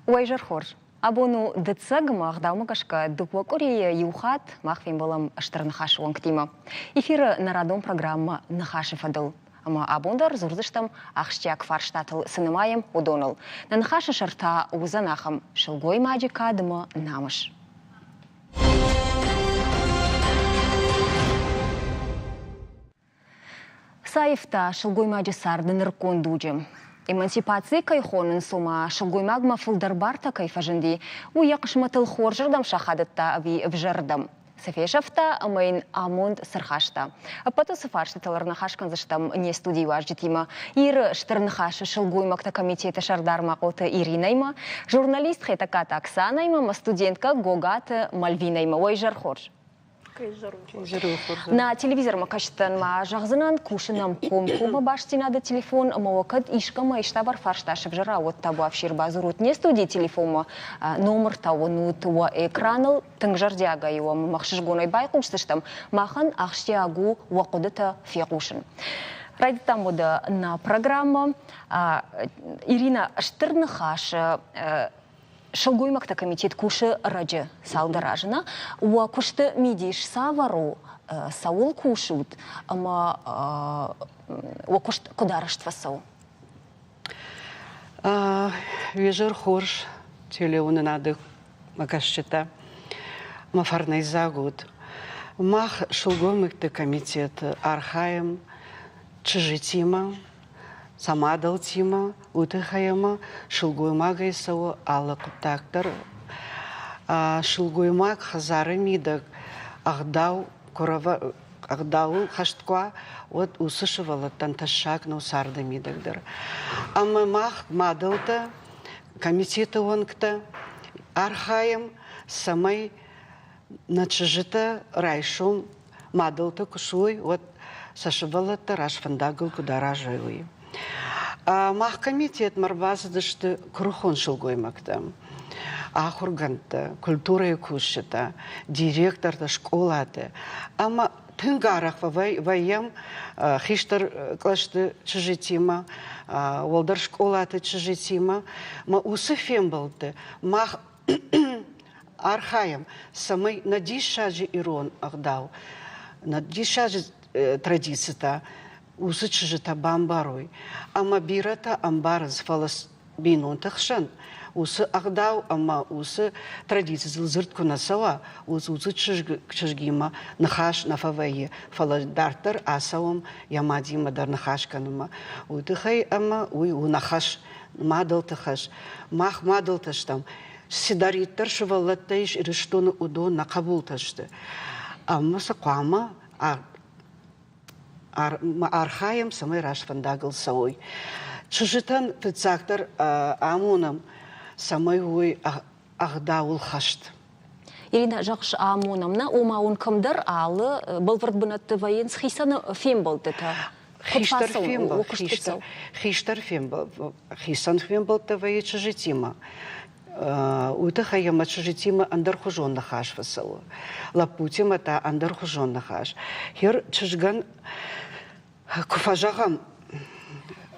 Уайжар хорж. Абону дыцыгма гдамыгашка дупокури юхат махвин болам штырнахаш вонктима. Эфир нарадом программа нахаши фадыл. Ама абондар зурзыштам ахштяк фарштатыл сынымаем удоныл. На нахаши шарта узанахам шылгой маджика дыма намыш. Саифта шылгой маджи сардын ркон дуджим. Эмансипация кайхонын сума шылгоймагма фылдарбарта кайфажынди уяқшматыл хоржырдам шахадытта ави вжырдам. Сафешафта амайн амонд сырхашта. Апато сафаршты таларнахашкан заштам не студию аждитима. Ир штырнахаша шылгоймакта комитета шардармақоты Иринайма, журналист хетаката Оксанайма, студентка Гогата Мальвинайма. Уайжар хорж. На телевизор макаштан ма жағзынан кушынам ком-кома баштинады телефон, ама вакыт ишкама иштабар фаршташып жара вот табу авшир базурут не студии телефома номер того нутуа экраныл тыңжардяга его махшишгонай байкуштыштам махан ахштягу вакудыта фиqушын. Радитам вода на программа Ирина Штырнахаша Шылгоймакта комитет куши раджи салдаражына, уа кушты мидиш савару саул кушут, ама уа кушт кударыштва сау. Вежер хорш, телеуны надых макашчета, мафарнай загуд. Мах шылгоймакта комитет архаем, чижитима, Самадал тима, утыхаяма, шылгоймагай сау ала кутактар. Шылгоймаг хазары мидак, агдау хаштқуа, вот усышывала танташак на усарды мидагдыр. Ама мах мадалта, комитета онкта, архаем, самай начажита райшум, мадалта кушуй, вот сашывалата рашфандагал кударажуй. Мах комитет марбазадышты крухон шылгоймакта. Ахурганта, культура и кушета, директорда школаты. Ама тынгарах ваям хиштар клашты чижитима, волдар школаты чижитима. Ма усы фембалты, мах архаем, самый надишажи ирон ахдау, надишажи традицията. Усы чижита бамбаруй. Ама бирата амбараз фалас бинун тахшан. Усы ахдау, ама усы традиция зылзыртку насава. Усы чижгима нахаш нафавайе. Фала дартар асавам ямадима дар нахашканума. Уйтыхай ама уй унахаш мадал тахаш. Мах мадал таштам. Сидариттар шывалаттайш ириштоны удон накабул ташты. Ама сақуама архаем самый рашфандагал сауй. Чужитан пицактар амунам самый уй ахдаул хашт. Ирина жақш амунамна ома он кымдар алы былвырд бынатты вайын схисаны фем болдыта. Хиштар фембал. Хисан фембал тавайы чужитима. Уйта яма чужитима андар хужон нахаш васау. Лапутима та андар хужон нахаш. Хер чужган куфажагам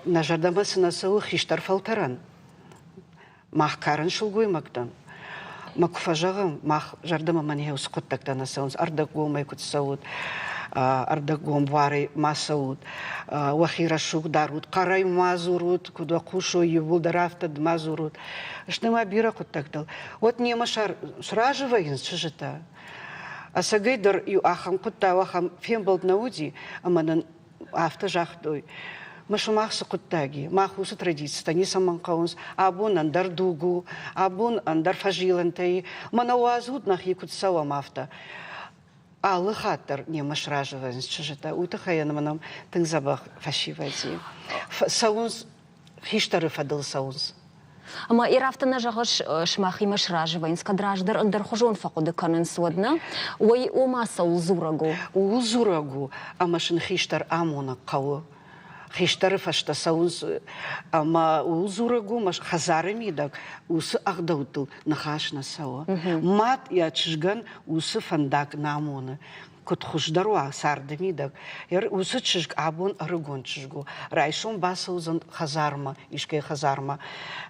на жардамасы насау хиштар фалтаран. Мах каран шулгоймактан. Ма куфажагам мах жардама манеу скоттактан насаунс ардагом айкутсаут. Ардагом варай масаут, вахира шук дарут, карай мазурут, куда кушу его дарафтад мазурут. Шнема бира кутагдал. Вот не машар сраживаем чужита. А сагайдар ю ахам кутта вахам фембалд науди, а манан автожахдой. Машумахсы куттаги, махусы традиция, не саманкаунс, абун андар дугу, абун андар фажилантай, манауазут нахи кутсава мафта. Алы хаттар не машражываем чужита. Уйтыхаян манам тыңзабах фашивази. Саунс хиштары фадыл саунс. Ама ирафтана жағыш шмахи машражываем скадраждар андар хожон факуды канын суадна. Ой омаса улзурагу. Улзурагу, амашын хиштар амуна кау. Хиштары фашта саунс, ама улзурагу маш хазары мидак, усы ахдаутыл нахаш насауа. Мат я чижган усы фандак намуны. كنت خوش دروا ساردمي دك وسط شجك عبون أرجون شجكو رايشون باسوزن خزارما إشكي خزارما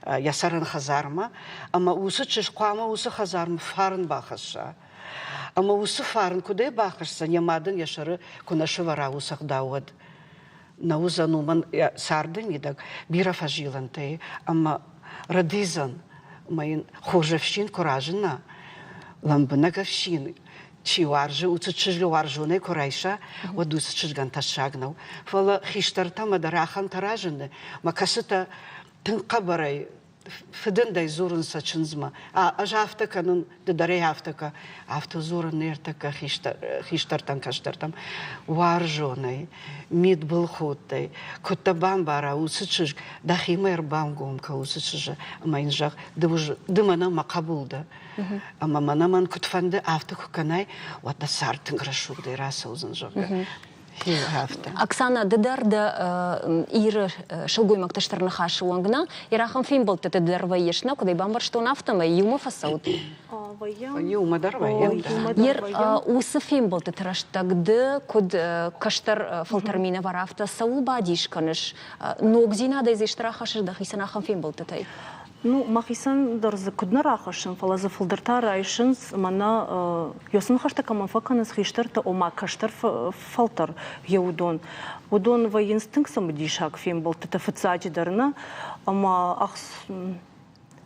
يسارن خزارما أما وسط شج قامة وسط خزارما فارن باخشة أما وسط فارن كده باخشة يمادن يشر كنا شوارا وسط داود نوزنو من ساردمي دك بيرا فجيلنتي أما رديزن ما خوجفشين كراجنا لمبنا قفشين شي وارجو وتتشجل وارجوني كرايشة ودوس تشجعن تشاغنو فلا خيشترتا ما دراخن تراجن ما كستا تنقبري فدن داي زورن ساتشنزما أجافتك كانون دداري هافتك هافت زورن نيرتك خيشترتن كشترتم وارجوني ميت بالخوتي كنت بامبارا وساتشج داخي مير بامقوم كوساتشج ما ينجح دمنا ما قبول ده أما منا من كنت فند هافتك كناي ودا سارتن غرشوك دي راسا وزنجوك Оксана, дедерде ир шелгуй макташтарна хашу вангна, ирахам фим был те дедер ваешна, куда бамбар что нафтама юма фасаут. Юма дарваем. Ир усы фим был те траштагды, куд каштар фалтармина варафта саул бадишканыш, ногзина да изиштарахашыр да хисанахам фим был те тай. Ну, махисан дарзы кудна рахашын, фалазы фылдырта райшынс, мана йосын хашта камафаканыз хиштарта ома каштар фалтар еудон. Удон ва инстинкт самодишак фим был тета фацаджи дарна, ама ахс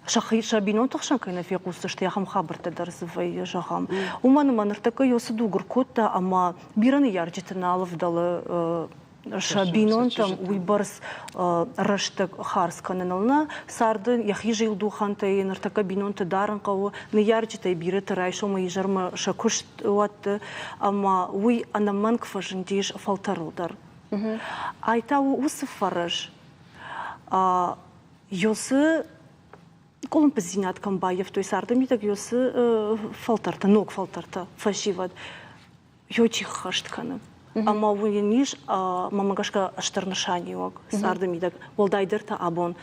шабинон тахшан кайна фи куста что я хам хабарта дарзы ва жахам. Умана манартака йосы дугур котта, ама бираны ярджитаналов далы Шабинон там уйбарс раштак харсканенална сарды яхижи илдуханта и нартака бинонта даран кау не ярчита и бирета райшо ма ижарма шакуш вот ама уй анаманк фажендиш фалтарылдар. Айтау усыфараж йосы колын пизинат камбаев той сарды митак йосы фалтарта ног фалтарта фашиват йочих хаштканы. Ама уйниш мамагашка аштарнашани ог сардамидак волдайдерта абон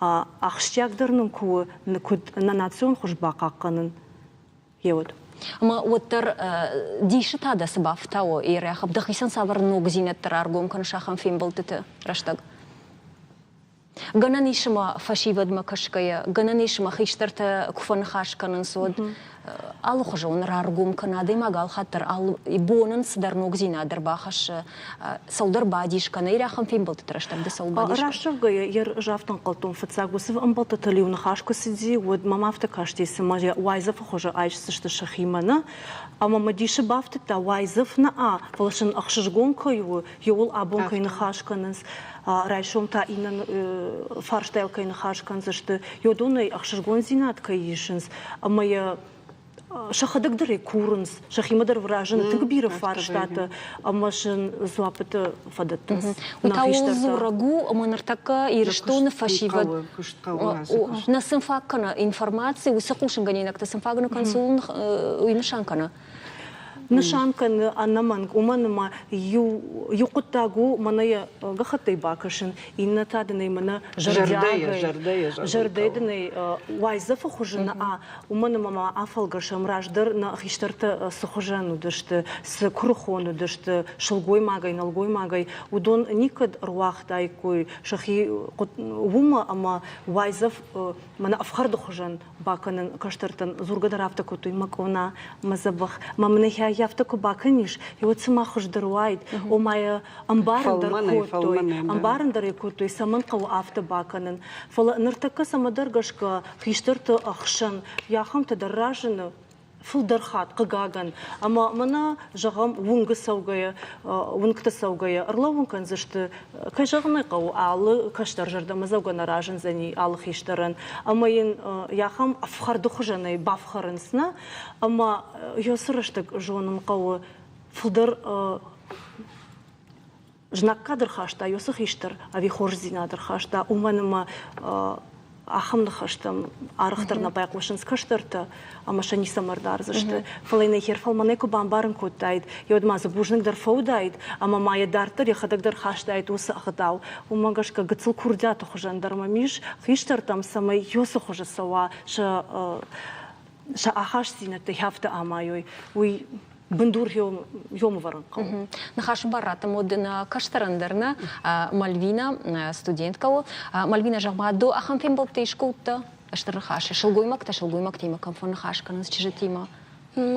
ахштягдернын ку на национ хушбакакканын евот. Ама оттар диши тада сабафтао иряхаб дахисан савар ногзинеттер аргом каншахам фим болтыты раштаг. Гананишма фашивадма кашкая, гананишма хиштарта куфанхашканын сод. Алу хожон раргум канады магал хаттар ал ибонын сдар ногзина дарбахаш саудар бадишка найрахам фим болты траштарды сау бадишка. Рашавга ер жафтан калтон фацагусов амбалта талиун хашка сиди вот мамафта кашти самажа вайзов хожа айшсы что шахимана ама мадиши бафта та вайзов на фалашын ахшыжгон каю юл абон кайны хашканыз райшом та инан фарштайл кайны хашканыз что йодунай ахшыжгон зинат кайишынс ама я шахадак дары курынс, шахимадар вражен, тыгбира фарштата, амашын зуапыты фадаттынс. Утау зурагу, манартака ирштоны фашивад. На сымфаккана информации, усакушын ганинакта сымфагана консулын уймышанкана. Нышанкан анаманг уманма юкуттагу маная гахатай бакашын иннатадынай мана жардайдынай вайзафа хужына уманма афалгашам раждар на хиштарта сухужану дышты с крухону дышты шылгой магай налгой магай удон никад руахтай кой шахи ума ама вайзаф мана афхарду хужан баканын каштартан зургадарафта кутой макона мазабах мамнехя яфтаку баканиш и вот сама хуждаруайт о моя амбарындар котой амбарындар котой саман кау афта баканын фала ныртака самадаргашка хиштарта ахшан яхам тадарражыны фулдархат кагаган ама мана жагам вунга саугая вунгта саугая ырлавункан зашты кайжагны кау алы каштар жардама заугана ражын зани алы хиштарын ама ен яхам афхарды хужанай бафхарынсна ама йосырыштык жонын кау фулдар жнаккадыр хашта йосы хиштар ави хорзинадыр хашта уманыма ахамды хаштам арықтарына байқошын скаштарты амашани самардар зашты фалайна хер фалманеку бамбарын коттайд йодмазы бужныкдар фаудайд ама майя дартыр яхадагдар хаштайд усы ахытау умагашка гыцыл курдяту хужандарма миш хиштартам самай йосы хужа сауа ша ахаш зинаты хафта амайой уй бендур йом варан кау. Нахаш барата модна каштарандерна Мальвина студентка. Мальвина жамаду ахам фим болтешкута. Аштрахаш шелгоймак та шелгоймак тима камфон хашканс чижетима.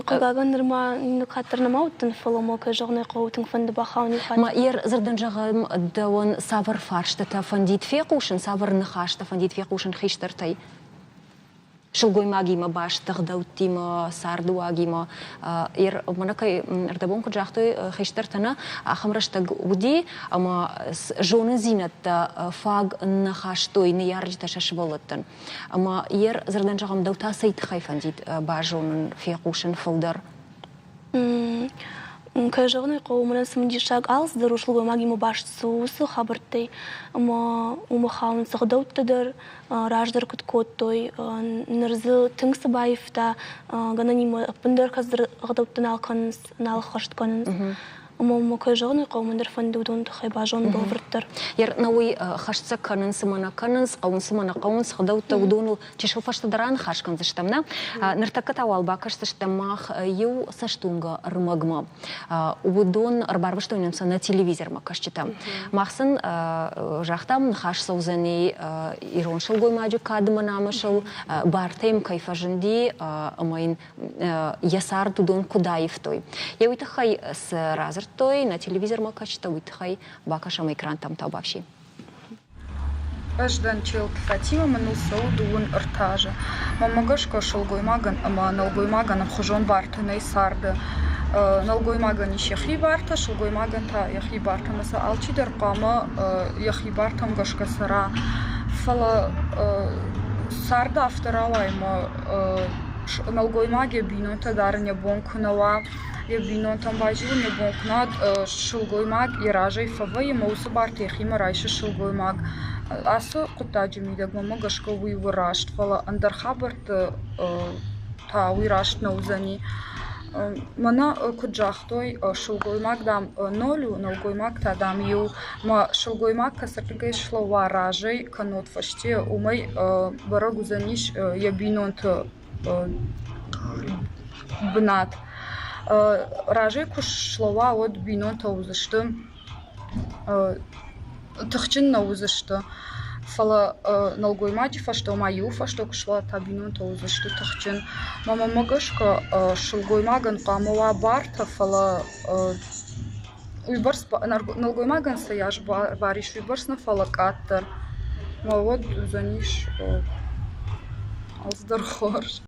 Кагаган норма нукатырна маутын фоломо кежогне коутын фонды бахауни хат. Ма зердан жагам давон савар фаршта та фондит фекушен савар нахашта фондит фекушен хиштартай. Шелгоймагима баш тагдаутима сардуагима манакай ардабон куджахтой хиштартана ахамраштаг уди ама жона зинатта фаг нахаштой неяржита шашволаттан ама зердан жагам даута сайт хайфандит бажонын фекушен фолдар Кежогне коумран смдишаг алс дарушлуга магиму баш суусу хабартай ама хаун сагдауттадыр раждар куткоттой нырзы тыңсыбаевта гананима пындар каздыр гадауттан алканс налхаштканс ама кежогне коумандар фандудун тхай бажон болвырттар науи хашца кананс мана кананс аунс мана каунс гadautta удону чешофаштадаран хашкан заштамна нартаката албакаш заштамах ю саштунга рмагма удон арбарбаштонемса на телевизор макашчитам махсын жахтам хаш саузани ирон шылгоймаджу кадманамашыл бартем кайфажынди амайн ясар тудон кудаевтой яуитахай с разр той на телевизор макачта уитхай бакашам экран там табавши. Аждан чилт Фатима манул саудун артажа. Мамагашка шалгоймаган ама налгоймаган абхожон барта найсарда. Налгоймаган иш яхи барта шалгоймаган та яхи барта маса алчи дарқама яхи бартам гашка сара. Фала сарда авторавайма налгоймаге бинота дарня бонкунава. Я бино там бачила не бонкнад шулгоймаг и ражей фавай маусы барте хима райше шулгоймаг асо кутаджи мидак мама гашка уй вырашт фала андархабарт та уй рашт наузани мана куджахтой шулгоймаг дам нолю налгоймаг та дам ю ма шулгоймаг касартыгай шлова ражей канот фаште умай барагузаниш я бинонт бнат Ражей кушлова от бинота узышты, тахчин на узышты. Фала налгоймаджи фашто маю фашто кушла та бинота узышты тахчин. Мама магашка шулгоймаган памова барта фала уйбарс налгоймаган саяж бариш уйбарс на фала каттер. Ма вот заниш алздархорш.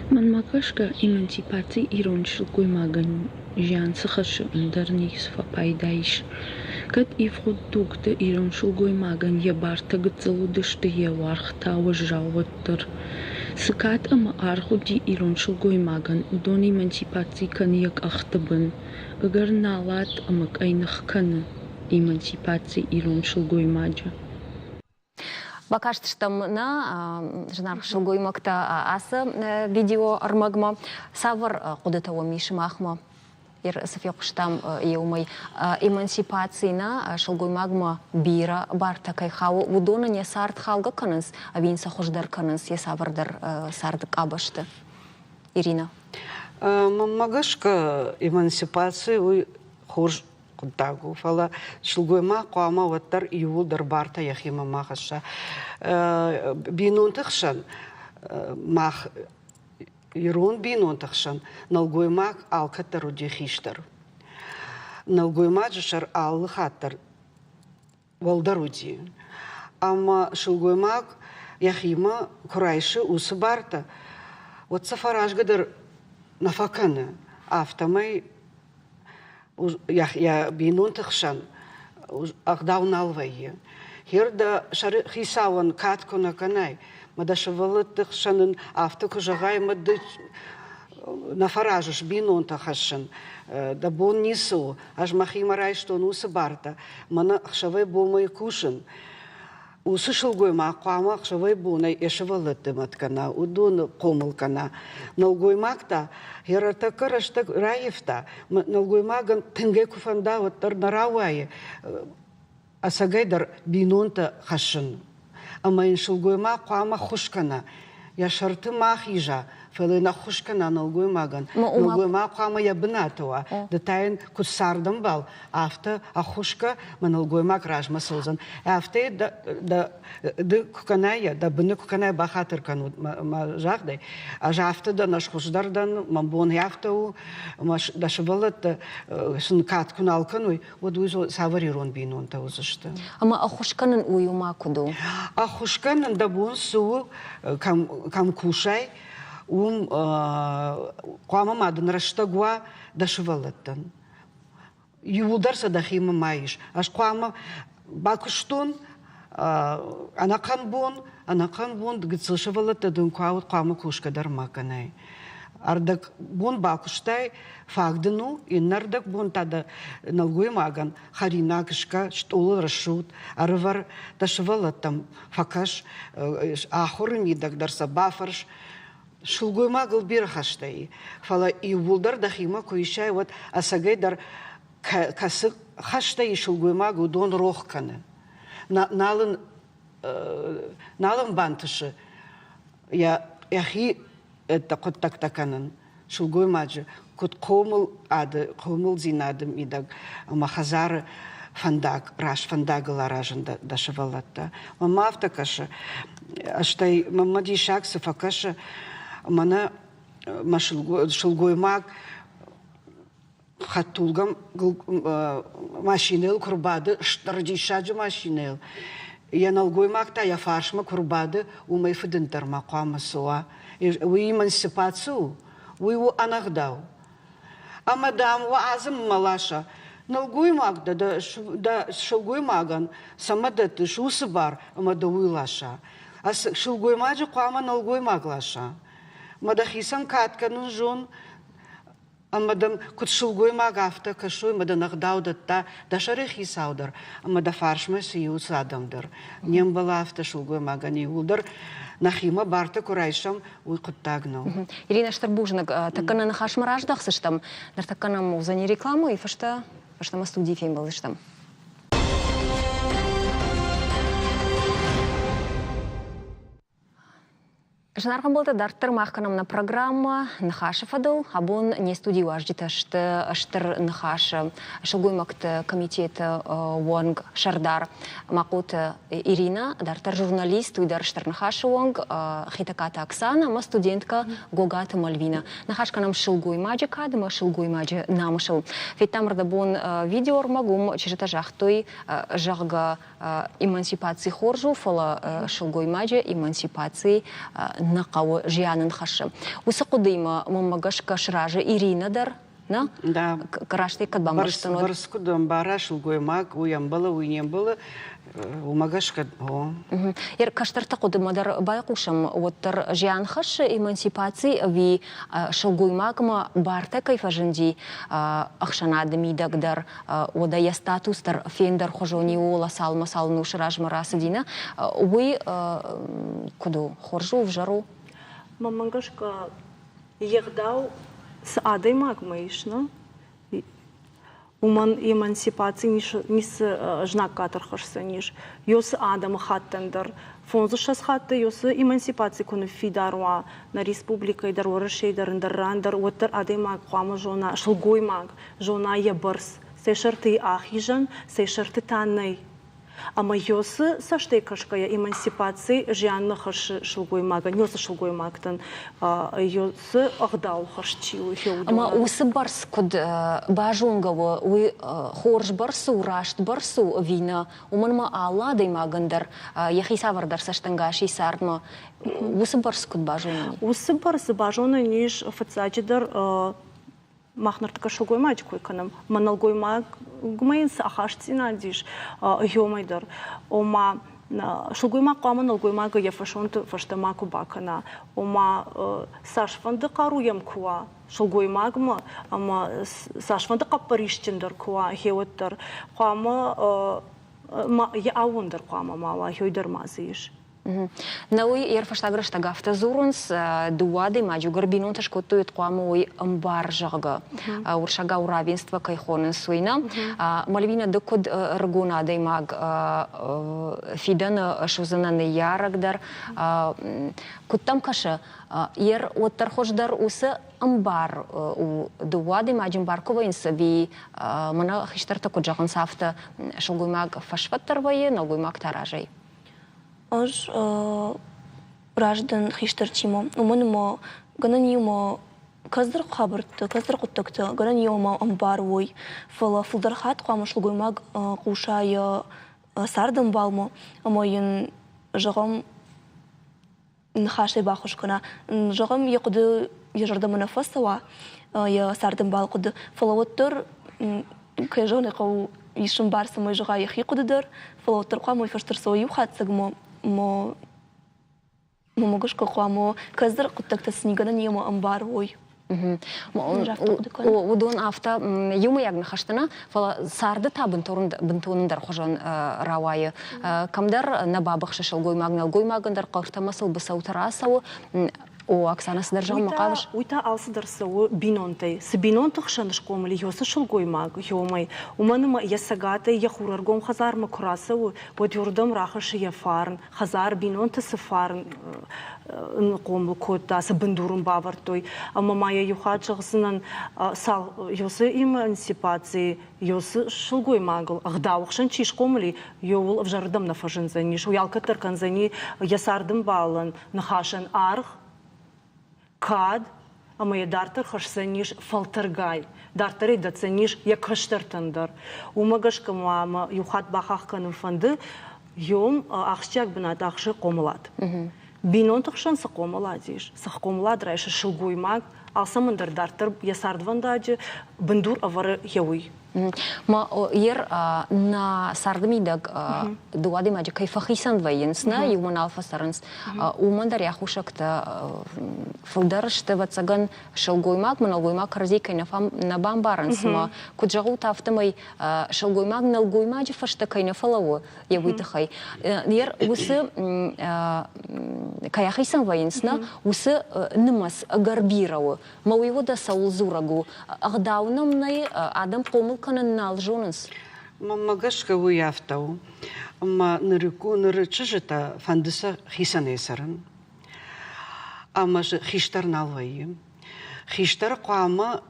Man magashka emancipacji ironshil goymagan jan sakhsh undarnis fa paydaish kad ifrudukte ironshil goymagan yabarta gtsaludishte yawarkhta wajrawattar sakat ama arkhudi ironshil goymagan udon emancipacji kan yak akhtaban agar nalat amak aynakh kan emancipacji ironshil goymaja Бакашты штам на жанар шылгоймакта асы видео армагма савар кудетаво мишмахма София куштам еумай эмансипации на шылгоймагма бира барта кайхау удона не сарт халга каныс авинса хождар каныс я савардар сардык абашты Ирина Мамагашка эмансипации уй хож Кудагу фала шулгойма қоама ваттар иулдар барта яхима махаша бинунтахшан мах ирун бинунтахшан налгоймак алкатару дехиштар налгойма жашар алхаттар волдаруди ама шулгоймак яхима курайши усы барта вот сафаражгадар нафаканы автомай Я бинунтахшан агдауналвайе. Хирда хисаван катку на канай. Мадашавалатахшанын автокужагай мадыч на фаражуш бинунтахашан. Да бон нису. Аж махимарай что нусы барта. Мана хшавай бомай кушан. Усы шылгойма қуама хшавай бонай эшавалаты маткана. Удун комылкана. Налгоймакта Херата караштак раевта, налгоймаган тенге куфанда вот тарнарауае, асагайдар бинонта хашин. Ама иншилгойма куама хушкана, я шарты махижа, فلنا خوشك نالقوي ماغن نالقوي ما قام يبناتوا دتاين كساردم بال أفتا أخوشك من نالقوي ما كراش مسوزن أفتا د كناية د بني كناية بخاطر كانوا ما جاردي أجافتا د نشخوش دردن مبون يافتو مش دشبلت سنكات كنال كنوي ودوزو سافريرون بينون توزشت أما أخوشكن ويو ما كدو أخوشكن دبون سو كم كوشاي قام ما دنرشتغوا دشبلتن يودرس دخيم مايش أش قام باكشتون أنا كان بون دقيتشبلت دون قاود قام كوشك در ما كناي أردك بون باكشتاي فاقدنو إنردك بون تاد نلقوي ماغن خارينا كشكا شتول رشود أرفر دشبلتم فكاش آخرني دك درس بافرش شلقوي ماغل بيرخشتاي فلا يولدر دخيما كويشاي ود أساقاي در كاسق خشتاي شلقوي ماغل دون روح كنن نالن بانتشه يا أخي تقول تكنن شو قوي ماجي كنت قومل زينادم إيدك ما خزار فندق راش فندق لا راجن دا شفلتا ما أفتكش أشتى ما دي شخص فكش منا ما شو قوي ماج خطولغم ماشينيل كربادة شتردي شاجو ماشينيل يا نلقوي ماكتا يا فارشما كربادة وما يفدنتر ما قام سوا ويمنسيباتسو ويو أنغداو أما دام وعزم ملاشا نلقوي ماكتا دا شلقوي ماغان سمدت شو سبار أما دوي لاشا شلقوي ماجي قام نلقوي ماغلاشا ما دخيسان كات كانون جون أما دم كنت شلقوي ما قافته كشوي ما دنقداو دتا دشريخي ساودر أما دفارش ما سيو سادم در نيم بلافته شلقوي ما غني ولدر نخيمة بارتا كورايشم ويقطعنا. Ирина Штарбужник, такана на хаш мараждах сыштам, нар такана музани рекламу и фашта ма студии фильм был сыштам. Жанархан болды дарттыр маққанам на программа нахашы фадыл, абон не студию аждит аштыр нахашы шылгой мақты комитеті уанг шардар мақуты Ирина, дарттыр журналист уйдар штыр нахашы уанг хитаката Оксана, ма студентка Гогата Мальвина. Нахашканам шылгой маджи кадыма, шылгой маджи намышыл. Фет тамырда бон видеор магум чежета жахтой жағға эмансипации хоржу, фала шылгой маджи эмансипации нақауы жиянын хашы. Осы құдыйма мамагаш кашражы Ирина дар, на? Да. Карашты кадбам барштанот. Барс кудам бараш, угой маг, уям было, уйнем было, умагаш кад... Ер каштарта құдыма дар байқушам, оттар жиян хашы эмансипации ви шылгой магма барта кайфажынди ақшанады мидак дар, ода я статус дар фендар хожони ола салма салну шыраж марасы дина, уй куду хоржу в жару? Мамангашка егдау с адой магма ишна. Уман эмансипации нис жнак катархашса ниш. Йос адам хаттендар. Фонзушас хатты йосы эмансипации куны фидаруа на республика идар орышейдар индаррандар оттар адой маг хуама жона шылгой маг жона ебарс. Сейшарты ахижан, сейшарты таннай. Ама йосы саштейкашкая эмансипации жианна хаш шылгой мага, нёсы шылгой магтан йосы агдау хашчилу хеуду. Ама усы барс куд бажунгавы, уй хорж барсу, рашт барсу вина, уманма алладай магандар, яхисавардар саштангаши сардма, усы барс куд бажунгавы? Усы барс бажуна ниш официальдар махнартка шылгой мачкой канам, маналгой маг гмайнс ахашцина диш йомайдар, ома шылгой маг қама налгой мага яфашонты фаштамаку бакана, ома сашфанды қаруям куа, шылгой магма, ама сашфанды қаппариштиндар куа, хеуаттар, қама я ауындар қама мала, хейдар мазиш. Науи ерфаштаграш тагафта зурунс дуады маджугар бинунташ коттует қуамуи амбаржага уршага уравенство кайхонын суйна малвина докуд ргуна даймаг фидан шузананы ярагдар куттам каша ер оттар хождар усы амбар у дуады маджим барковайнс ви мана хиштарта куджаган сафта шулгуймаг фашваттарвайы налгуймаг таражай. Аж раждан хиштарчимо. Уманмо гананимо каздар хабарты, каздар куттакты, гананимо амбарвой. Фала фулдархат қамышлыгуймаг қушая сардым балмо. Амайын жағам нхашай бахушкана. Жағам яқуды ежардамына фасава, я сардым бал куды. Фалавоттыр кайжоны қау ишым барсы мой жыға яхи кудыдыр. Фалавоттыр қамой фаштыр сойу хатсыгмо. Мо могышко қуамо каздар куттакты снигана немо амбар ой. Удон афта юмы ягны хаштана фала сарды табын бынтуындар хожан равайы. Камдар на бабах шашыл гоймагнал гоймагындар қартамасыл бысаутарасау о Оксана сдержал макавыш. Уйта алсыдырсауы бинонтай. С бинонтых шаныш комыли йосы шылгоймаг, йомай. Уманыма ясагаты яхураргом хазарма курасауы, вот юрдам рахаши яфарн, хазар бинонты сыфарн комыл котта, с бандурум бавартой. А мамая юхаджығысынан сал йосы эмансипации, йосы шылгоймагыл. Агдауқшан чиш комыли, йовыл в жардам нафажын заниш, уялкатыр канзани ясардым балан, нахашан арх, кад, а моя дартер хашсаниш фалтергай. Дартери дацаниш як хаштартандар. Умагашка мама юхат бахахканым фанды, йом ахщак бинат ахши комылад. Бинон тахшан са комыладиш. Са комылад райша шылгуймаг, алсамындар дартер ясардвандаджи, бандур авары яуй. Ма ер на сардмидаг дуады маджи кайфахисан вайенсна юман алфа сарынс умандар яхушакта фылдарышты вацаган шылгоймак мыналгоймак разикай на бамбаранс ма куджагу тафтымай шылгоймак налгоймаджи фашта кайна фалаву явытахай ер усы каяхисан вайенсна усы нымас гарбирау ма уйвода саулзурагу ағдаунамнай адам комыл канал жонс. Магашка уяфтау. Ма нырыку нырычыжыта фандыса хисанесарын. Ама же хиштар налвайы. Хиштар қуама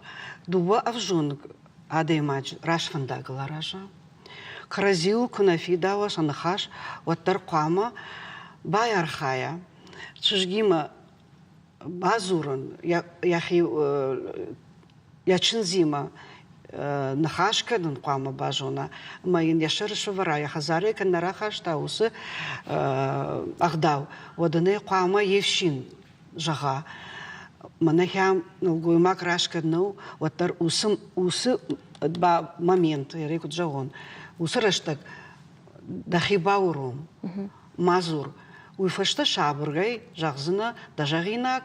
дуа авжун адаймадж раш фандагылаража. Кразил кунафи дава шанахаш ваттар қуама бай архая. Чыжгима базурын яхи ячынзима нахашка нунқама бажуна майын яшырышы вара яхазаре каннара хашта усы агдау водыны қама евшин жаға манахям нылгуймак рашка ну ваттар усы два момента ярекут жагон усы раштак дахибаурум мазур уйфашта шабыргай жағзына дажағинак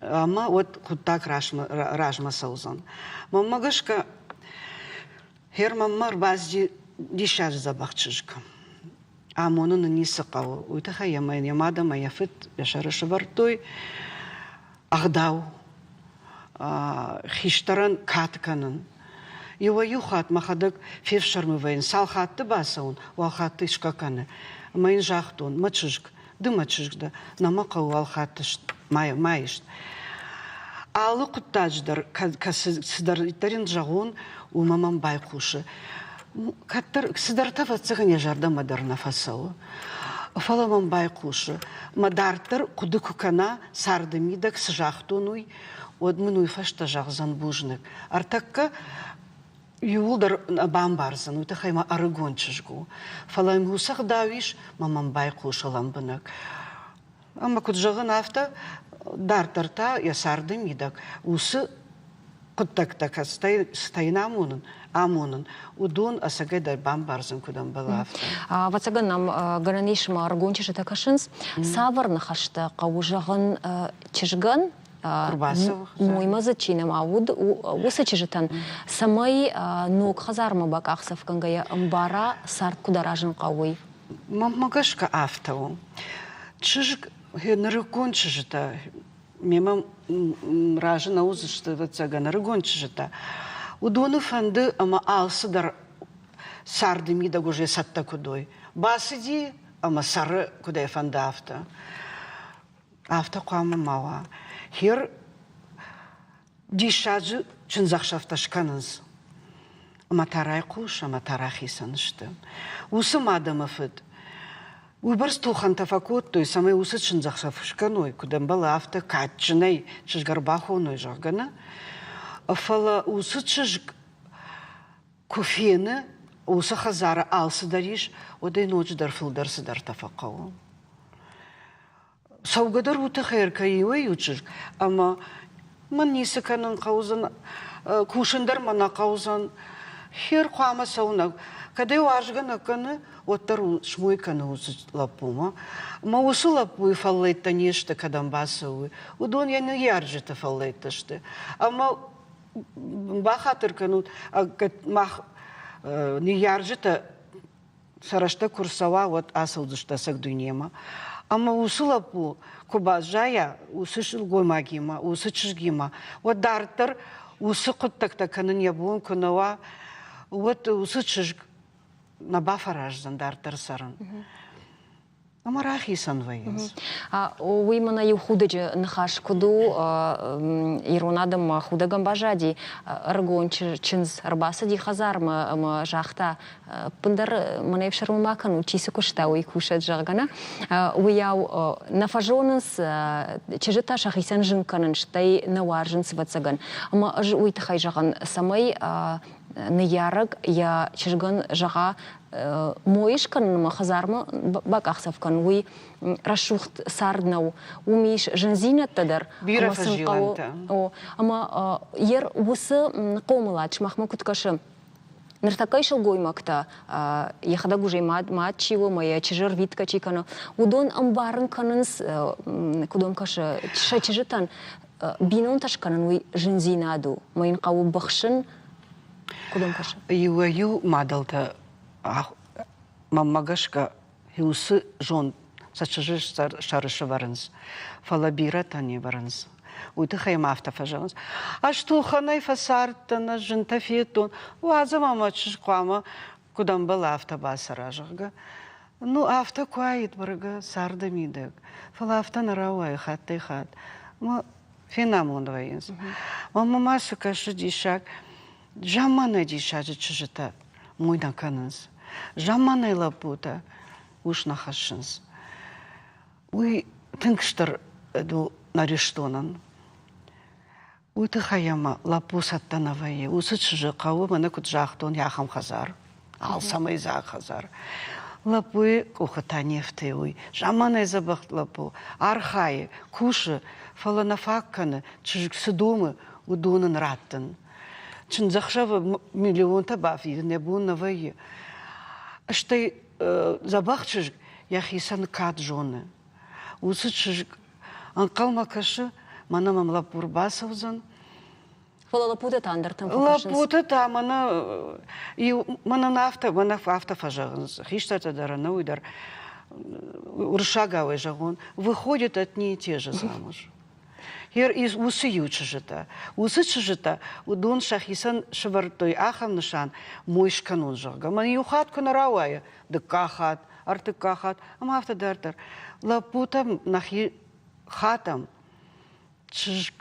ама вот куттак ражма саузан. Мамагашка маммар базди дишар забахчышка. Амону не сақау. Уйтаха ямайн ямада маяфит яшарышы бартой агдау хиштаран катканын. Юва юхат махадак февшармывайн салхатты басаун уалхатты шкаканы. Майын жақтун мачышк дымачышкда намақау алхаттышт майышт. Алы құттаждар, касыдар иттарин жағуын умаман байқушы. Каттар сыдарта ватсығын ежарда мадар нафасауы. Фаламан байқушы. Мадартар құды күкана сарды мидак сыжақтуынуй, одмын уйфашта жағзан бұжнық. Артаққа юлдар бамбарзан, уйтақайма арыгон чыжгу. Фалайм хусақ давиш, маман байқушы ламбынық. Ама күджағын афта дартарта ясарды мидак. Усы құттактака стайна амунын. Удун асагайдар бамбарзан күдан была афта. Вацаган нам гаранишма аргончышы такашынс. Саварны хашта қауыжағын чыжган моймазы чинам ауд усы чыжытан. Самай ног хазарма бак ақсав кангая амбара сарт кударажын қауый. Мамагашка автоу. Чижик нарыкон чижита. Мема ражина узышты ватсага нарыкон чижита. Удоны фанды ама алсыдар сарды мида гуже сатта кудой. Басыди ама сары кудай фанда авто. Авто қуама мауа. Хер дишаджы чынзақшафташканыз. Ама тарай қуш, ама тарахи санышты. Усы мадама фыд. Уйбарс тухан тафакот, той самай усы чынзақшафташканой, кудан бала авто катчынай чыжгарбахоной жағгана. Афала усы чыжг кофені, усы хазара алсы дариш, одай ночь дарфылдарсы дар тафақауы. Саугадар уты хайрка иуай учыжг, ама ман нисыканын қаузан, кушындар мана қаузан, хер қуама сауна. Кадай уажган аканы, оттар шмойканы усы лапума. Ма усы лапуй фаллайта нешті кадан басауы. Удон яны яржыты фаллайташты. Ама бахатыр канут, мах не яржыты сарашта курсава вот асылдышта сагдуйнема. Ама усы лапу куба жая, усы шылгой магима, усы чыжгима. Вот дартыр, усы құттакта канын ябуын күнава, вот усы чыжг на бафараждан дартыр сарын. Ама рахи санвайыз. Уймана ю худыжы нахаш куду иронадым худаган бажади аргон чынз арбасы ди хазармы жахта пындар манайв шармакан учисы кушта уй кушат жагана уяу нафажоныз чыжыта шахисан жынканын штай наваржын сыватсаган. Ама уй тахай жаган самай неярык я чыжган жага моишкан хазарма бакахсавкан уй рашухт сарднау умиш жензинаттадар бира фажиланта ама ер усы комылач махма куткашы ныртакай шылгоймакта яхада гужей матчиво моя чижыр витка чикано удон амбарын канынс кудом кашы чижытан бинон ташканын уй жензинаду моин кау бахшын кудом кашы ю мадалта мамагашка юсы жон сачыжыш шарышы барыныз. Фалабира тани барыныз. Уйты хайма автофажаныз. А что ханай фасартана жынта фетон. Уаза мама чышқуама кудан была автобаса жага. Ну авто куайт барыга сарды мидек. Фала авто нарауай хаттай хат. Ма фенамон двоиныз. Мама масы кашы дишак. Жамана дишажы чыжыта. Мойдан каныз. Жаманай лапута уж нахашыныз. Уй тыңкштыр ду нарештонан. Уй тыхаяма лапу саттанавайы. Усы чыжы қауы мына күт жақтон яхам хазар. Алсамай зақ хазар. Лапуй кухата нефты уй. Жаманай забахт лапу. Архайы, кушы, фаланафакканы, чыжыксы думы удунын раттын. Чынзақшавы миллион табаф не бун навайы. Аштай забах чыжык яхисан кат жоны. Усы чыжык анқалма кашы манамам лапур басавзан. Фала лапута тандыртын фокашыныз? Лапута та мана автофажағыныз. Хиштата дарана уйдар уршагавай жағын. Выходит одни и те же замуж. Хер из усы ючыжыта. Усы чыжыта, удон шахисан шывартой ахам нышан мойшканун жага. Ман юхат кунарауая, дыкахат, артыкахат, ама автодартар. Лапутам нахи хатам чыжг,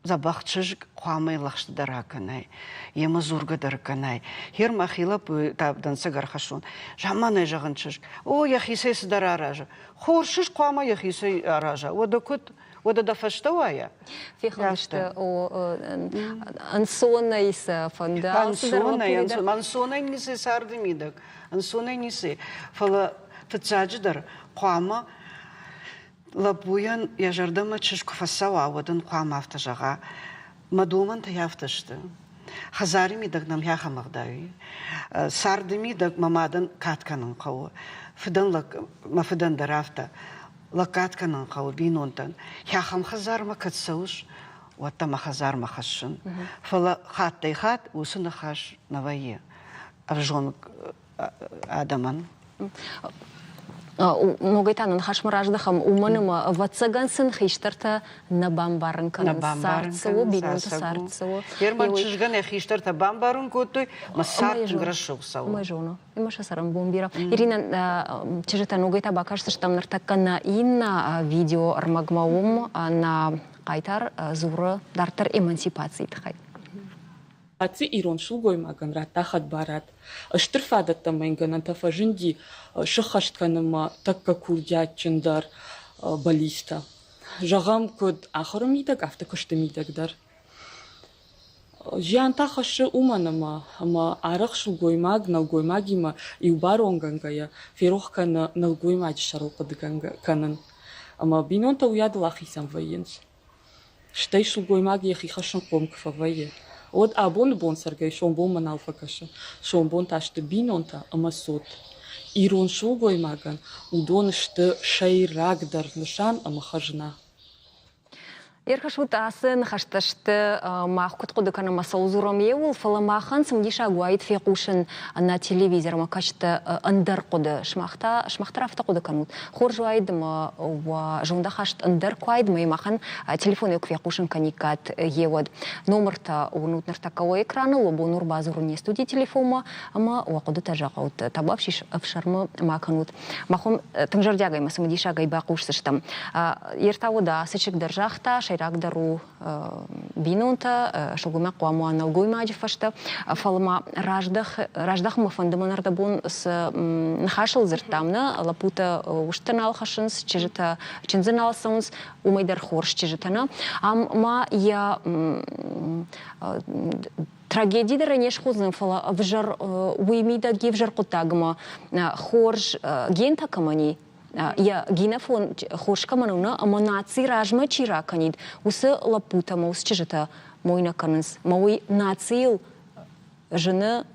забах чыжг хуамай лахшты дараканай, ема зурга дараканай. Хер махила пы табдан сагархашун. Жаманай жағын чыжг. О, яхисай сыдар аража. Хоршыш хуама яхисай аража. Одакут Ода да фаштауая. Фихалышты ансонай фанда. Ансонай нисы сарды мидак. Ансонай нисы. Фала тацадждар қуама лапуян яжардама чышку фасауа одан қуама автажаға. Мадуман таяфташты. Хазари мидак нам яха мағдауи. Сарды мидак мамадан катканын қауы. Мафыдан дарафта. Лакатканан қау бинонтан. Яхам хазарма катсауш, уаттама хазарма хашын. Фала хаттай хат, усы нахаш навайе. Аржон адаман. Могайтанын хашмыраждыхам уманыма ватсагансын хиштарта на бамбарынкан сарцыу, бинунта сарцыу. Ерман чыжган хиштарта бамбарын көтой, масарт грашук сау. Майжоно. Имаша сарам бомбира. Ирина чыжыта ногайта бакашты штамнар таккана инна видео армагмаум на кайтар зуры дартар эмансипации тхай. Аци ирон шулгой маган ратахат барат. Штрфадат тамайнган антафажинди шахаштканыма такка курдячындар балиста. Жагам код ахармидак автокаштамидагдар. Жиантахашы уманама, ама арах шулгой маг, налгой магима и убаронгангая, ферохкана налгой маги шарокадганганан. Ама бинонта уядлахисам военс. Штай шулгой маги яхи хашан комкфа вае. От абон саргай шомбон маналфакаша, шомбон ташты бинонта амасот. Ирон шулгой маган, удон шты шайрагдар нышан амахажна. Ерхашут асын хашташты махкут кудыкана масаузурам еул фаламахан сымдиша гуайт фекушин на телевизор макашты андар куды шмахтар авта кудыканут. Хор жуайдым ва жонда хашт андар куайдым имахан телефон юк фекушин каникат евод. Номерта унутнар такого экрана лобонур базуру не студии телефома ама вакуды тажагаут табавшиш авшармы маканут. Махом тыңжардягайма сымдиша гайбакушсыштам. Ертавуда сычык держахта рагдару бинунта шулгума куаму аналгуй маджифашта фалма раждах мафандаманарда бун с нахашил зертамна лапута уштанал хашинс чижита чинзинал саунс умайдар хорш чижитана ама я трагедии да ранеш хозен фала вжар уимида гивжар кутагма хорш гента камани я генофон хошка мануна аманаци ражма чираканид усы лапута маус чижита мойна каныс мой нацил жены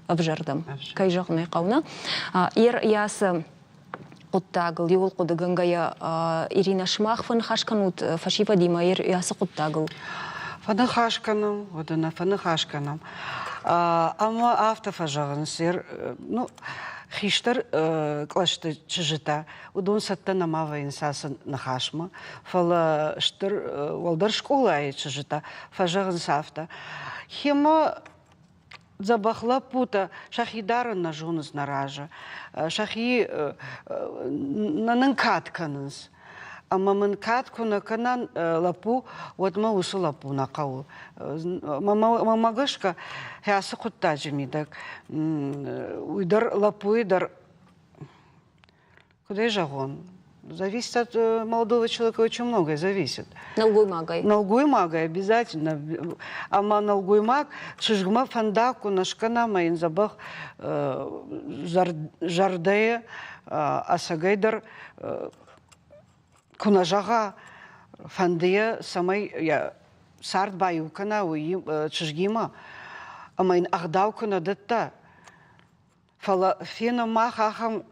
авжардам кайжахны кауна ясы куттагыл юл кудыгангая Ирина Шмахфан хашканут фашива димаир ясы куттагыл фаны хашканым водана фаны хашканым ама автофажагын сер ну хиштар клашты чижита удон сатта намава инсасын нахашма фала штыр волдар школа ай чижита фажагын сафта хема забахла пута шахидарын на жунус наража шахи нанын катканыз ама мен катку на канан лапу вот ма усу лапу на кау мама гашка ясы куттажми так уйдар лапу идар куда жагон зависит от молодого человека, очень многое зависит. Налгуй магай. Налгуй магай обязательно. Ама налгуй маг шижгма фандаку нашкана майын забах жардая асагайдар кунажага фандия самай я сарт баюкана уи чижгима амайн ахдаука датта фала фена махахам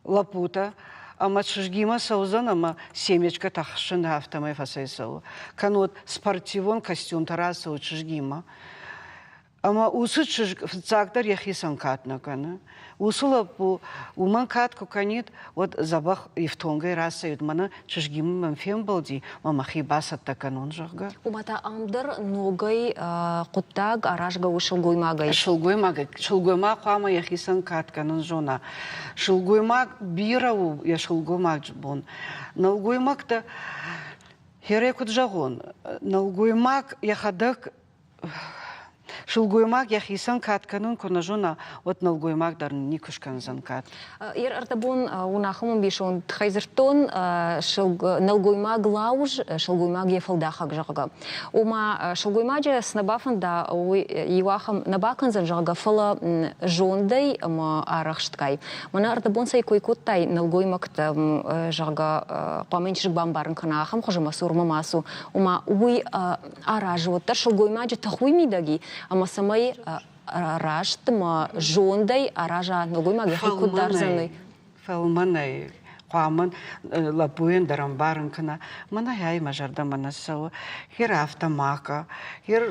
лапута ама чижгима саузан ама семечка тахшын автомай фасайсау канот спортивон костюм тарасау чижгима ама усы чижгдар яхисан катна кана усулапу уман катку канит вот забах ифтонгай расают мана чижгима мамфем балди мамахи басат таканон жага умата амдар ногай куттаг аражга ушылгуй магай шылгуй маг хама яхисан катканон жона шылгуй маг бирау я шылгуй маг бон налгуй маг-то херекут жагон налгуй маг яхадак шылгуймак яхисан катканун конажуна от налгуймак дар никушкан занкат. Ер артабун унахымын бишон тхайзертон налгуймак лауж шылгуймак ефалдахак жага. Ума шылгуймаджа снабафан да юахам набаканзан жага фала жондай ма арахшткай. Мана артабун сай койкуттай налгуймак жага qaменчик бамбарын канахам хожама сурма масу. Ума уй аражот та шылгуймаджа тахуймидаги ама самай рашт ма жондай аража налгуймак яхикут дарзаны. Фалманай Quaman lapuin daram barın kına mana hay majarda mana sav hir hafta maka hir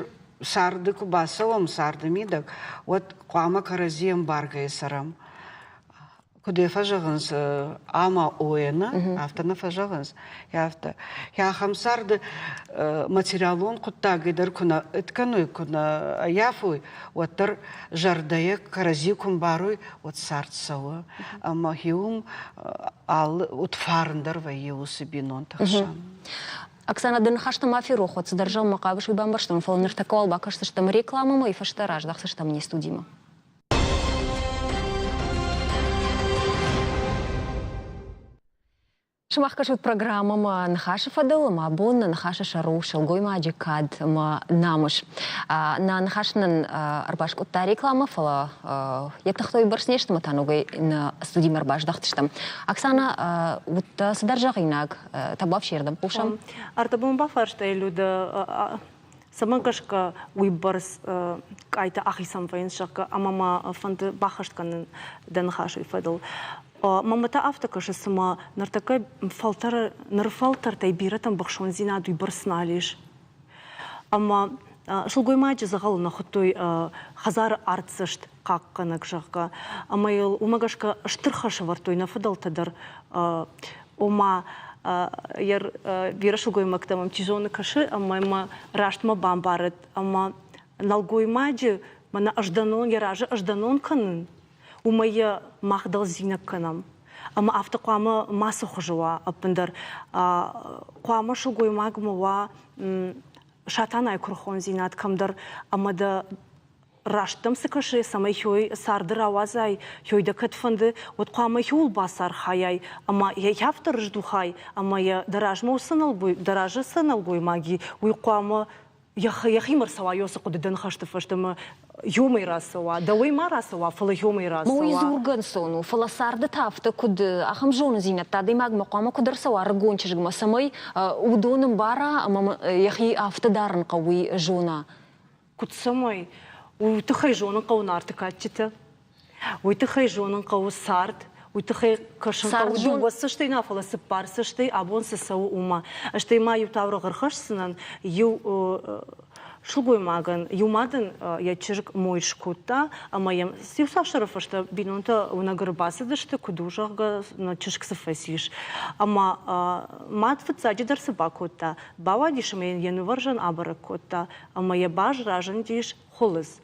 sardı ku basavam sardı midak ot quama karaziyam bargay saram Куди фажагынс ама ойына, автона фажагынс. Я хамсарды материалон куттагыдар куна итканой куна аяфуй, оттар жардая карази кумбаруй от сартсауы. Ама хиум ал утфарындар ва еусы бинон тахшан. Оксана Дынхашта мафиру ход содержал макабыш и бамбаштон фолнер такого бакашта что рекламу и фаштараж дахса что мне студима. Шмах кажут программа ма нахаша фадал, ма бон нахаша шару шелгой маджикад ма намуш. На нахашнан арбаш кутта реклама фала я тахтой барснеш ма танугай на студии арбаш дахтыштам. Оксана вот содержагинак табав шердам пушам. Артабун бафаршта люда самангашка уйбарс кайта ахисам вайншака амама фанд бахашткан данхаша фадал. Мамата автокаша сама нартака фалтар тайбира там бахшон зина дуй барсналиш. Ама шулгой маджи загал на хотой хазар арцашт какканак жака. Ама ел умагашка штырхаша вартой на фадал тадар ома яр вира шулгой мактамам тижоны каши ама ма раштма бамбарет ама налгой маджи мана ажданон яража ажданон канын. Умая махдал зинак канам. Ама автоқама маса хожуа апындар. Қуама шылгой магмуа шатанай курхон зинат камдар. Ама да раштам сыкаши самай хёй сардыр авазай. Хёй да катфанды. Вот қуама хёл басар хаяй. Ама я явтар ждухай. Ама я даражма усаналгой. Даража саналгой маги. Уй қуама яхимар сава йосы қуды дынхашты фаштымы. Юмой расова, да ой ма расова, фала юмой расова. Мо изурган сону, фала сарда тафта куд ахам жон зинат тады маг мақама кударсава аргончижгма самой удоным бара яхи автодарн қауи жона. Куд самой уйтыхай жонын қауын артыкатчиты, уйтыхай жонын қауы сард, уйтыхай кашын қауы дубасы штай нафала сыпарсы штай абонсы сау ума. Штай ма ютавры ғырхашсынан ю шулгой маган юмадын я чирк мой шкута, а моем сивсавшаров что бинунта унагрбасы дышты кудужага на чирк сафасиш. Ама мат фцади дар собакота, бава дишме январжан абаракота, а моя баж ражен диш холыз.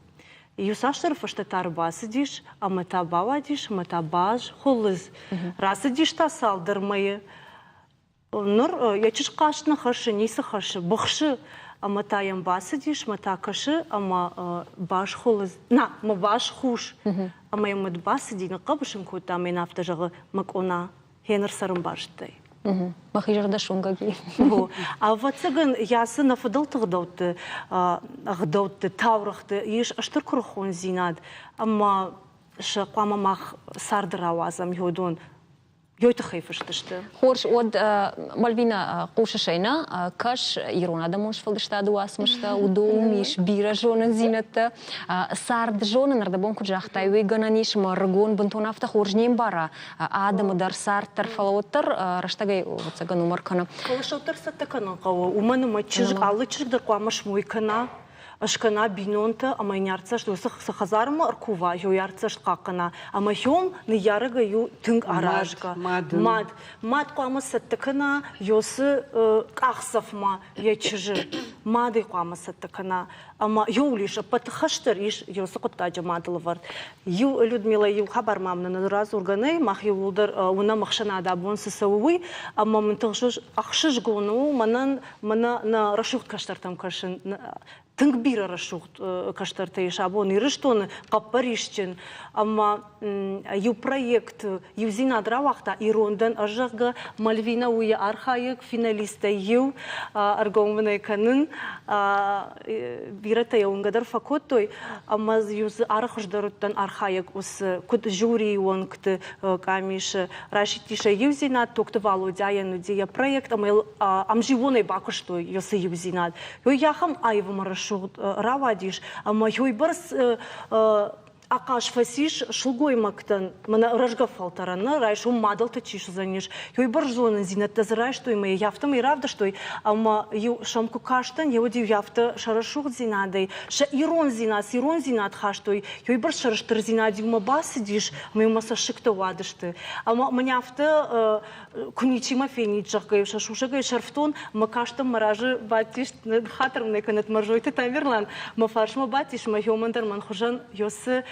Юсашаров что тарбасы диш, а мата бава диш, мата баж холыз. Расы диш та салдар мои. Нур я чирк кашна хаши, ниса хаши, бахши. Ама таям басы диш, мата каши, ама баш холыз. На, ма баш хуш. Ама я мат басы ди на кабышым кота, ама я автожага макона хенер сарым баштай. Махижарда шунгаги. А вот цыган ясы на фадал тагдауты, таврахты, еш аштыр курхон зинад. Ама шаквама мах сардыравазам йодон. Йойты хайфыштышты. Хорш от Мальвина кушашайна каш ирона да монш фалдышта дуасмышта удоумиш бира жонын зинатта сард жонын ардабон куджахтай вейгананиш маргон бунтонафта хоржнем бара адамы дар сарттар фалоттар раштагай вцага номаркана. Калашоттар саттакана кава уманы мачыж алы чырдар куамаш мойкана. Ашкана бинонта, ама инярца, что сахазарма аркува, ю ярца шкакана, ама хём не ярага ю тынг аражга. Мад куама саттакана, йосы кахсафма ячыжы. Мады куама саттакана, ама ю лиша патхаштар иш йосы куттаджа мадылывар. Ю Людмила ю хабар мамна на раз урганы, мах ю улдар уна махшана да бонсы сауи, ама менталшыш ахшыш гону, мана на рашух каштар там кашын. Тынгбира рашухт каштартаиш абон ирыштон каппаришчен, ама ю проект ю зинадра вахта ирондан ажага Мальвина уя архаек финалиста ю аргомвна канын бирата яунгадар факоттой, ама юз архаждаруттан архаек ус кут жюри вонкт камиш рашитиша ю зинад токты Володяяну дия проект амживоной бакуштой юсы ю зинад. Ю яхам айвам рашухт равадиш, ама юй барс Акаш фасиш шулгой мактан мана рожга фалтараны райш мадал тачиш заниш ой баржонын зинат тазрай что мы яфтам и равда что ама ю шамку каштан я удив яфта шарашух зинадой ша ирон зинат хаштой ой бар шараштыр зинади ма басидиш мы маса шикта вадышты ама маняфта куничима феничакай шашушагай шарфтон ма каштам маражы батиш хатырмны канат маржойты таверлан ма фаршма батиш ма хёмандар ман хужан ёсы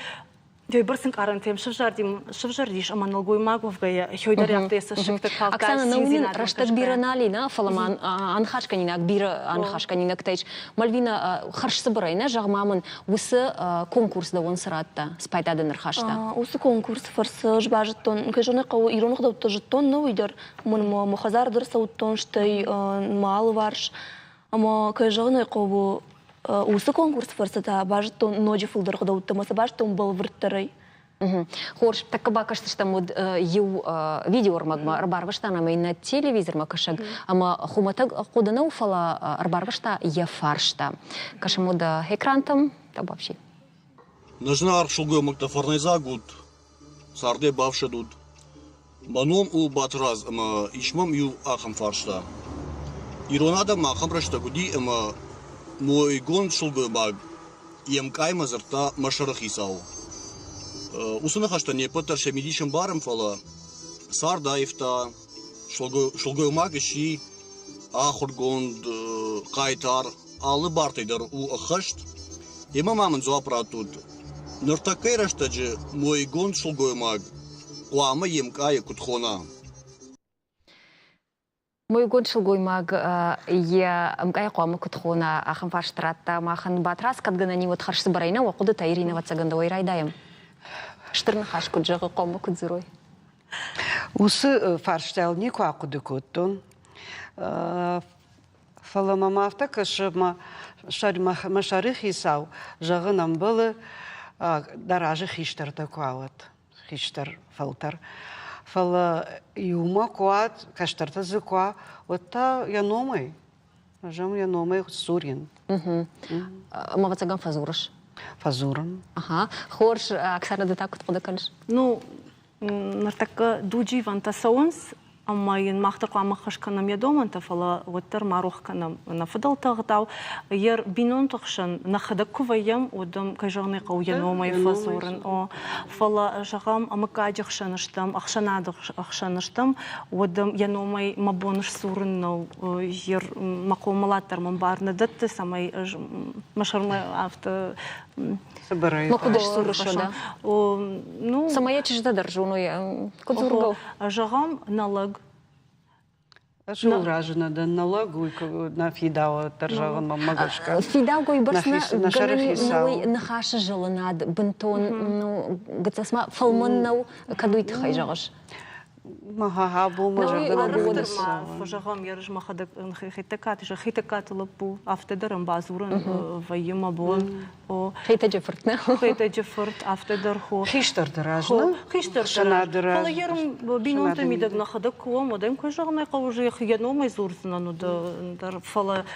Ой, барсың карантем шывжардиш, аман алгой магов гая, хойдар яхтеса шикта калка. Оксана, наунин раштат бира налина, фаламан анхашканинак бира анхашканинак тайч. Мальвина харшсы барайна, жағмамын усы конкурс да он сыратта, спайтадын архашта. Усы конкурс фарсы жбажыттон, кайжаны қау иронық дауты жыттон, но уйдар, мұн мұхазар дырса уттон, штай малы варш, ама кайжаны қау усы конкурс фарсата бажыттон ноджи фулдырғы дауттамасы бажыттон был вырттарай. Хорш, так бакашты что мод ю видео армагма арбарвашта на мейна телевизор макашаг, ама хуматаг кудана уфала арбарвашта я фаршта. Каша мода экрантам, та вообще. Нужна аршулгой мактафарный загуд, сарде бавшедут. Маном у батраз, ама ишмам ю ахам фаршта. Иронада махам рашта гуди, ама мой гон шулгой баг, ем кайма зарта машарахисау. Усына хашта не пытар шемидишем барым фала, сарда ифта, шулгой маг иши, ахургонд, кайтар, алы бартайдар у ахашт, ема мамын зуапратут. Ныртакай раштаджи мой гон шулгой маг, уама ем кая кутхона. Мой гон шулгой маг я мкай қуамы кутхона ахын фарштратта, махын батрас кадгана не вот харшсы барайна, уақуды та Ирина ватсаганда ойрайдайым. Штырны хаш куджығы қомы кудзырой. Усы фарштални куақуды куттун. Фаламамафта кашыма машарых исау жағынам былы даражы хиштарда куауат. Хиштар фалтар. Фала юма куат, каштарта зыкуа, отта яномай. Жам яномай сурин. Маватсаган фазурыш. Фазуран. Ага. Хорш, Оксана, да так вот калыш. Ну, нартака дуджи ванта саунс, ама ен махтар қуама қашқанам ядоман тафала оттар марух канам нафадал тағдау. Ер бинон тұқшын нахадак куваям одам кайжағны қау яномай фазуран. Фала жағам амакадиқшаныштам, ақшаныштам, одам яномай мабоныш сурын ер мақомалаттар мамбарны датты самай машармай авто Собирай. Макудаш сурышы, да? Ну, самая чижда держуну, кудзургал. Жағам налог. Жыл ражына да налогу на фидау державан мамагашка. Фидау гой барсна на шарых исау. галани нахаша жылынад бинтон, ну гацасма фалманнау кадуйт хайжагаш. Махабу мажардама Жағам ярыш махадак хитакат, хитакат лапу автодарам базуран вайыма бон. Хейта джефортна. Хейта джефорт автодар хо. Хиштар дражна. Хиштар дражна. Фала ярым бинонта мидаг нахадак куам, одем кой жағам айқа уже яномай зурзна, ну да фала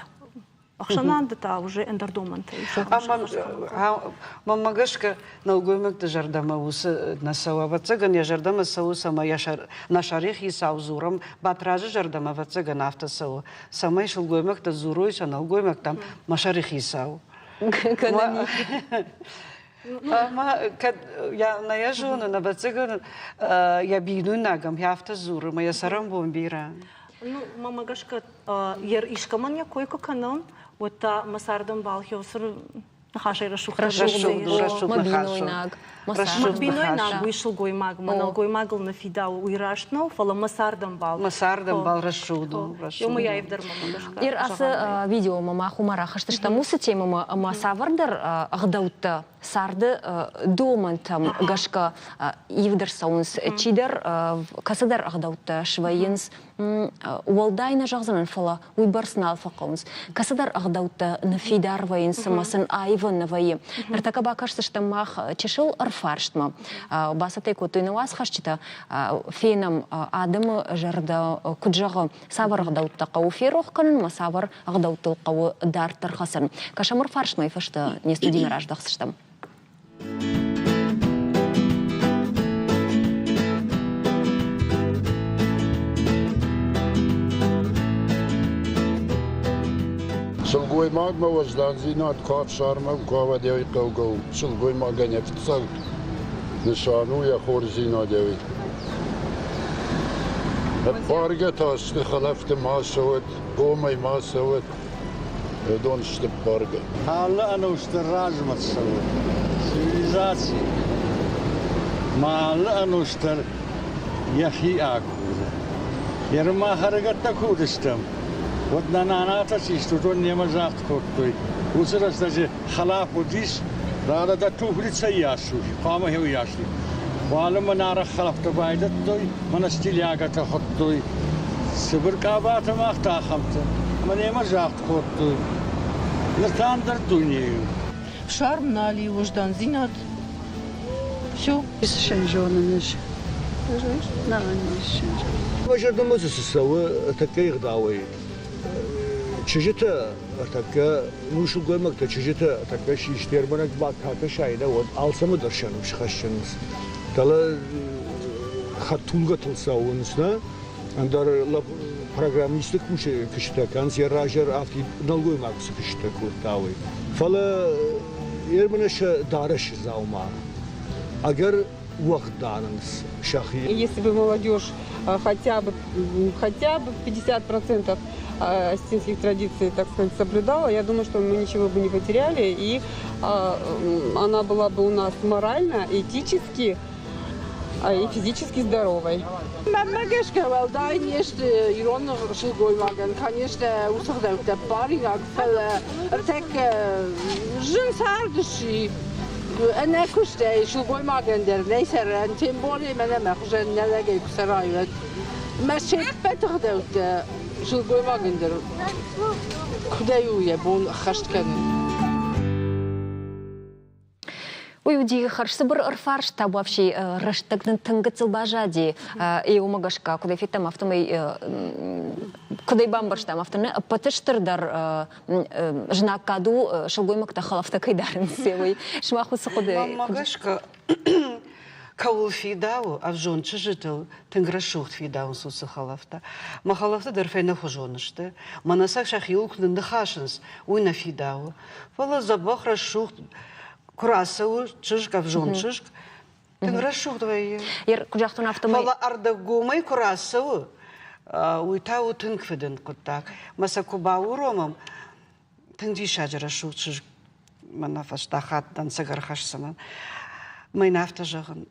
Ақшананды та уже эндардоманты. Мамагашка налгоймак да жардама усы насава ватсаган я жардама сау сама на шарих и сау зурам батражы жардама ватсаган авто сау. Самай шылгоймак да зурой са налгоймак там машарих и сау. Ама я наяжуна на ватсаган я бину нагам я авто зурам я сарам бомбира. Ну мамагашка ер ишкаман я койко канам вот та масардам балхиосыр нахашай рашухта мобиной наг. Мобиной наг вышел гой маг, манал гой магл на фидау уйрашнал, фала масардам бал. Масардам бал рашуду. Йома я евдар мамагашка. Ир асы видео мама хумара хашты что мусы тема ма савардар агдаута сарды домантам гашка евдар саунс чидар касадар агдаута швайынс уалдайна жағзанан фала уйбарснал фақаунс касадар агдаута нафидар вайынс масын айван навайы. Артака бакашты что мах чешил арфарштма. Басатай котуйны вас хашчита фенам адам жарда куджага савар агдаута қауферух канын ма савар агдаута қау дар тархасын. Кашамыр фарштмай фашта не студийна раждақсыштам. شلقوي ماغما وجدان زينات كاف شارما وكاوا ديوي قوقو شلقوي ماغا نفتسل نشانو يا خور زينا ديوي بارقة تاشت خلفت ما سوت قومي ما سوت دون اشتب بارقة هلا أنا واشتراج ما تسوي سيفيزاسي ما هلا أنا واشتر يا أخي أكل يرما خرجت تكود استم ودنا ناناتا سيستون نيما زاخت كوتوي وسرس تجي خلاف وديس رادا دا توفريت سياسو قامه هو ياسي وعلم نار خلاف تبايدت توي من استيلاغا تخطوي سبر كابات ما اختا خمت من نيما زاخت كوتوي لتان در دنيا شرم نالي وجدان زينات شو شنجوننش لا مش وجدنا مزس سوا تكي غداوي تشجت تك نوش قومك تشجت تك شيش تيرمنك بعد هذا شيء ود alsam درشن مش خشنس تلا خطولغة تلساونسنا عندر لا программистик مش كشتا كان زيراجر أفي نلقي معك كشتا كوتاوي فلا يرمنش دارش زاوما أجر وقت دانس شخصي. Если бы молодежь хотя бы 50% осетинских традиций, так сказать, соблюдала, я думаю, что мы ничего бы не потеряли, и она была бы у нас морально, этически и физически здоровой. أنا كشتي شو قوي ما قندر ليس رانتين بولي من ما خشن نلاقي كسرايات مشيت بتخدوت شو قوي ما قندر خدايو يبون خشت كان Уюди харшсыбыр ырфарш табуавши рыштыгдын тынгыцыл бажади и умагашка кудай фитам автомой кудай бамбарштам автоны патыштырдар жнакаду шылгоймакта халафта кайдарын севой шмахусы кудай умагашка каул фидау авжон чыжытыл тынграшухт фидау сусы халафта махалафта дерфейна хожонышты манасак шахилукнын дыхашынс уйна фидау фала забахра шухт Красаву, чижка в жон чижк, ты грашух двое. Ер кujaqtun автомой. Фала арда гумай красаву, уйтау тынкведен кутак. Маса кубау ромам, тынди шаджарашух чижк, манафаштахат дан сагархашсаман. Май нафта жаган,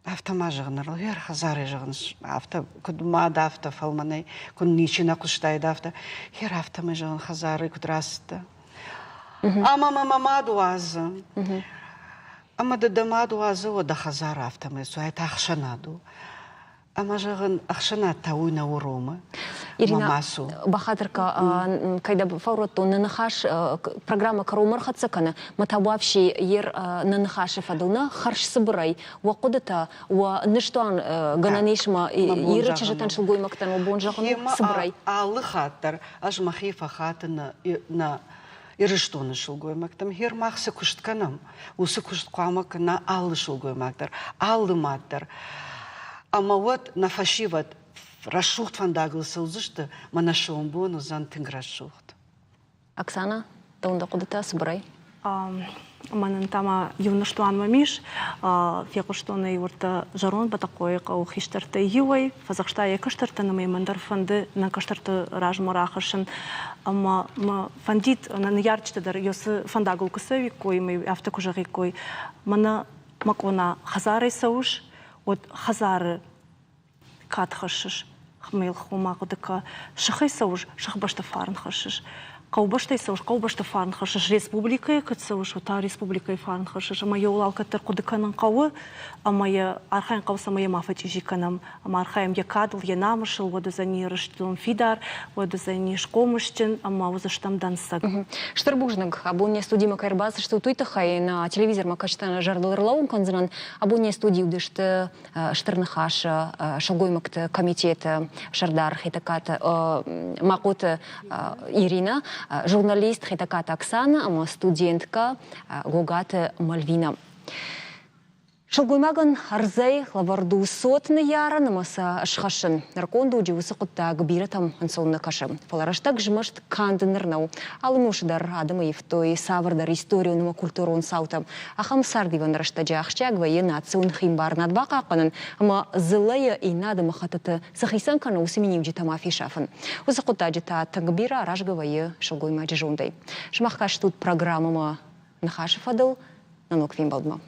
автома жаган, ер хазари жаган, авто кудма дафта фалманей, кун ничина куштай дафта, ер автомай жаган хазари кудраста. Мама дуаза. Ама да дуаза о да хазара автоме, со это ахшанаду. Ама жаган ахшанат тауна урома. Ирина Бахадырка, когда фауроту нанахаш программа Карумар Хацакана, матабавши ер нанахаши фадылна харш сыбырай, вакудата ва ништан гананишма иры чижетан шылгоймактан бон жаган сыбырай. Аллы хаттар, аж махифа хатына на Ирыштоны шылгоймактам, хер махсы куштканам, усы кушткамакна аллы шылгоймактар, аллы маттар. Ама вот на фашиват рашухт фандагыл сылзышты, манашуым бону зан тынграшухт. Оксана, таунда кудыта сыбырай? Манын тама юныштуан мамиш, фекуштоны юрта жарон батакой кау хиштарты юай, фазакшта якаштарты на маймандар фанды на каштарты ражмарахашын, ама фандит на ярчтадар ёсы фандагул кысави кой май автокужаги кой, мана макона хазары сауш, от хазары катхашыш, хмейл хумагудыка, шахай сауш, шахбашта фарн хашыш. Каубаштай сауш, каубашта фарн хашыш республикай кыт сауш, ота республикай фарн хашыш. Ама яулал каттар кудыканын кауы, ама я архайын кауса ама я мафати жиканам, ама архайым я кадыл, я намышыл, вода за ней рыштылым фидар, вода за ней шкомыштен, ама возаштам дансак. Штырбужныг, абонне студима кайрбасы, что туйта хай на телевизор макаштана жардылырлауын конзынан, абонне студию дышты штырнахаша, шалгоймакты комитета шардар хитаката макоты Ирина, журналист хитаката Оксана, ама студентка Гогата Мальвина. Шылгоймагын арзай лаварду сотны яра намаса ашхашын. Нарконду джиусы құттағы биратам ансонны кашым. Фалараштак жмашт кандынырнау. Алымушыдар адымы евтой савардар историю нама культурун саутам. Ахам сардиван раштаджа ахчаг вайы национ химбар надбаqa ақанын. Ама зылая и надымы хатыты сахисан кана усименив житама фишафын. Усы құттажы та тангбира аражга вайы шылгойма джижондай. Шмахкаш тут программама нахашыфадыл, нанок фин балдма.